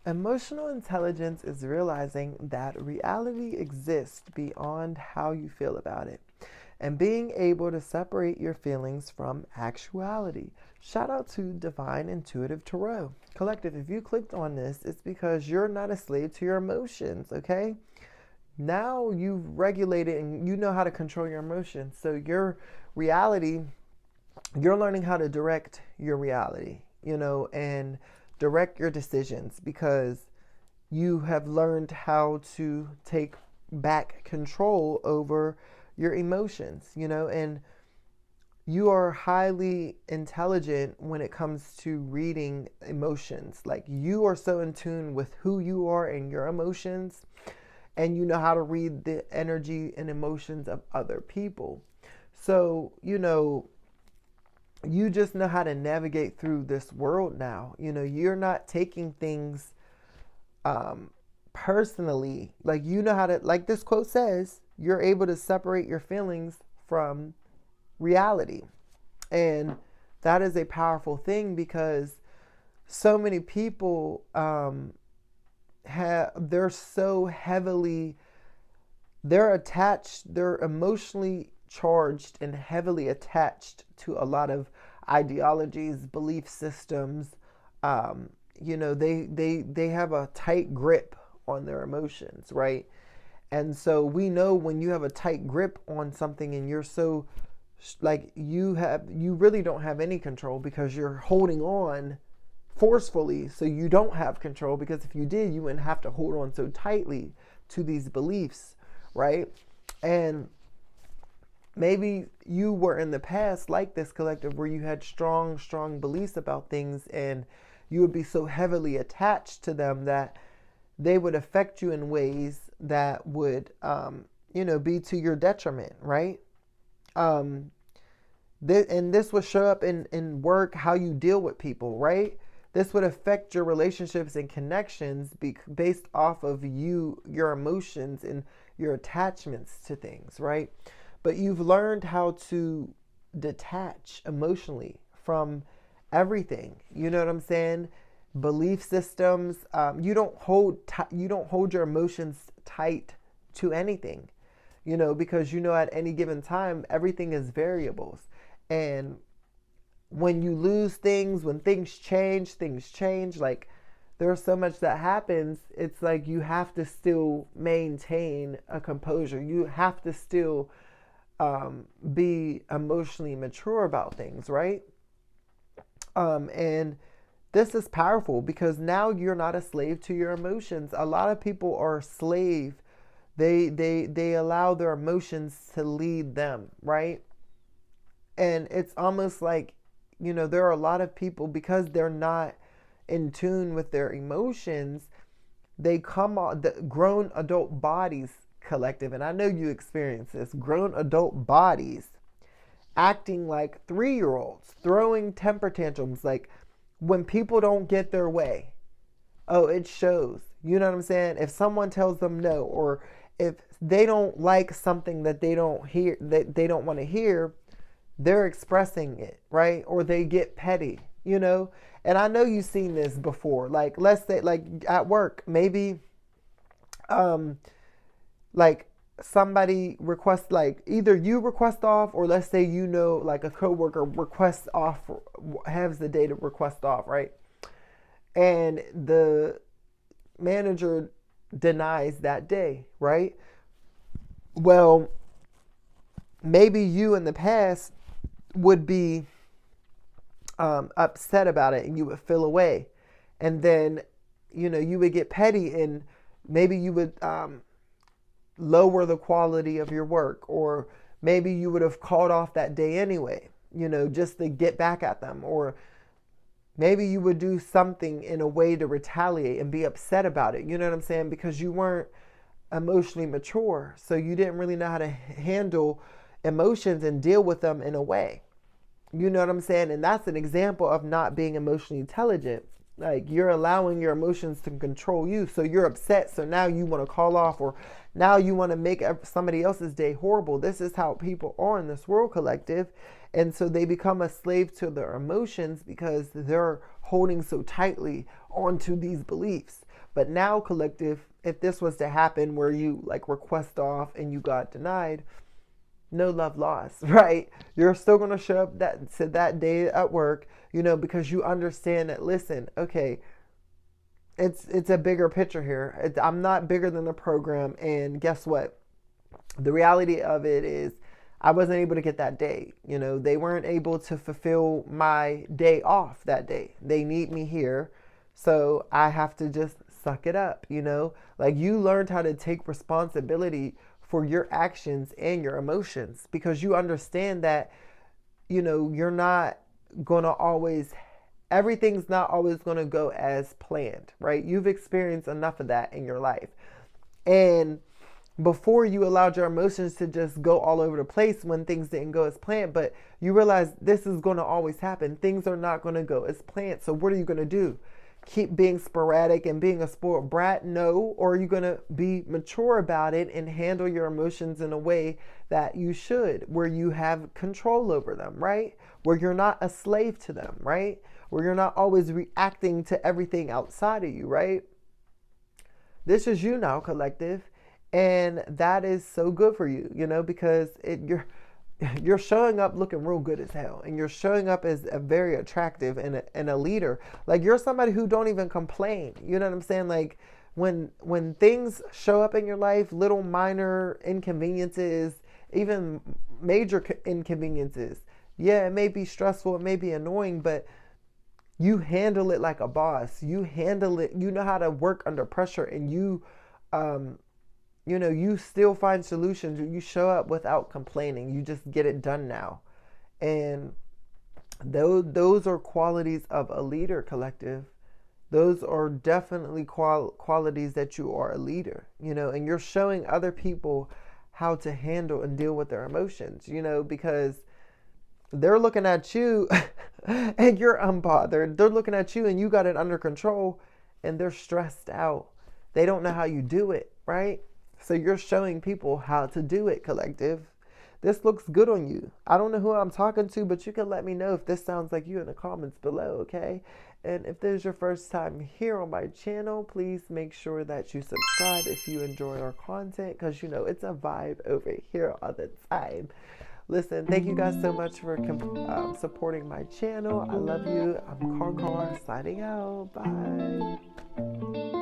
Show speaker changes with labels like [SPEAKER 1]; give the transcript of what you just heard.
[SPEAKER 1] Emotional intelligence is realizing that reality exists beyond how you feel about it and being able to separate your feelings from actuality. Shout out to Divine Intuitive Tarot. Collective, if you clicked on this, it's because you're not a slave to your emotions, okay? Now you've regulated and you know how to control your emotions. So your reality, you're learning how to direct your reality, and direct your decisions because you have learned how to take back control over your emotions, and you are highly intelligent when it comes to reading emotions. Like you are so in tune with who you are and your emotions, and you know how to read the energy and emotions of other people. So, you just know how to navigate through this world now. You're not taking things um, personally. Like, you know how to, like this quote says, you're able to separate your feelings from reality. And that is a powerful thing because so many people they're so heavily, they're attached, they're emotionally charged and heavily attached to a lot of ideologies, belief systems. They have a tight grip on their emotions, right? And so we know when you have a tight grip on something and you're so like you really don't have any control because you're holding on forcefully, so you don't have control, because if you did, you wouldn't have to hold on so tightly to these beliefs, right? And maybe you were in the past like this, collective, where you had strong beliefs about things and you would be so heavily attached to them that they would affect you in ways that would be to your detriment, right? um and this would show up in work, how you deal with people, right? This would affect your relationships and connections based off of your emotions and your attachments to things, right? But you've learned how to detach emotionally from everything. You know what I'm saying? Belief systems. You don't hold your emotions tight to anything. Because at any given time, everything is variables. And when you lose things, when things change. Like, there's so much that happens. It's like you have to still maintain a composure. You have to still be emotionally mature about things, right? And this is powerful because now you're not a slave to your emotions. A lot of people are a slave. They allow their emotions to lead them, right? And it's almost like, there are a lot of people, because they're not in tune with their emotions, they come on the grown adult bodies, collective, and I know you experience this, grown adult bodies acting like 3-year-olds, throwing temper tantrums. Like, when people don't get their way, oh, it shows. You know what I'm saying? If someone tells them no, or if they don't like something that they don't want to hear, they're expressing it, right? Or they get petty. And I know you've seen this before. Like, let's say, like, at work, maybe like somebody requests, like, either you request off, or let's say, like a coworker requests off, has the day to request off, right? And the manager denies that day, right? Well, maybe you in the past would be upset about it and you would feel away. And then, you would get petty, and maybe you would lower the quality of your work, or maybe you would have called off that day anyway, just to get back at them. Or maybe you would do something in a way to retaliate and be upset about it. You know what I'm saying? Because you weren't emotionally mature. So you didn't really know how to handle emotions and deal with them in a way. You know what I'm saying? And that's an example of not being emotionally intelligent. Like, you're allowing your emotions to control you. So you're upset. So now you want to call off, or now you want to make somebody else's day horrible. This is how people are in this world, collective. And so they become a slave to their emotions because they're holding so tightly onto these beliefs. But now, collective, if this was to happen where you like request off and you got denied, no love lost, right? You're still going to show up that day at work, because you understand that, listen, okay, it's a bigger picture here. I'm not bigger than the program, and guess what? The reality of it is I wasn't able to get that day. They weren't able to fulfill my day off that day. They need me here. So I have to just suck it up, Like, you learned how to take responsibility for your actions and your emotions, because you understand that, you're not going to always, everything's not always going to go as planned, right? You've experienced enough of that in your life. And before, you allowed your emotions to just go all over the place when things didn't go as planned, but you realize this is going to always happen. Things are not going to go as planned. So what are you going to do? Keep being sporadic and being a spoiled brat? No. Or are you going to be mature about it and handle your emotions in a way that you should, where you have control over them, right? Where you're not a slave to them, right? Where you're not always reacting to everything outside of you, right? This is you now, collective. And that is so good for you, because you're showing up looking real good as hell, and you're showing up as a very attractive and a leader. Like, you're somebody who don't even complain. You know what I'm saying? Like, when things show up in your life, little minor inconveniences, even major inconveniences, yeah, it may be stressful, it may be annoying, but you handle it like a boss. You handle it. You know how to work under pressure, and you still find solutions. You show up without complaining. You just get it done now. And those are qualities of a leader, collective. Those are definitely qualities that you are a leader, and you're showing other people how to handle and deal with their emotions, because they're looking at you and you're unbothered. They're looking at you and you got it under control, and they're stressed out. They don't know how you do it, right? So you're showing people how to do it, collective. This looks good on you. I don't know who I'm talking to, but you can let me know if this sounds like you in the comments below, okay? And if this is your first time here on my channel, please make sure that you subscribe if you enjoy our content, because, it's a vibe over here all the time. Listen, thank you guys so much for supporting my channel. I love you. I'm Karkar, signing out. Bye.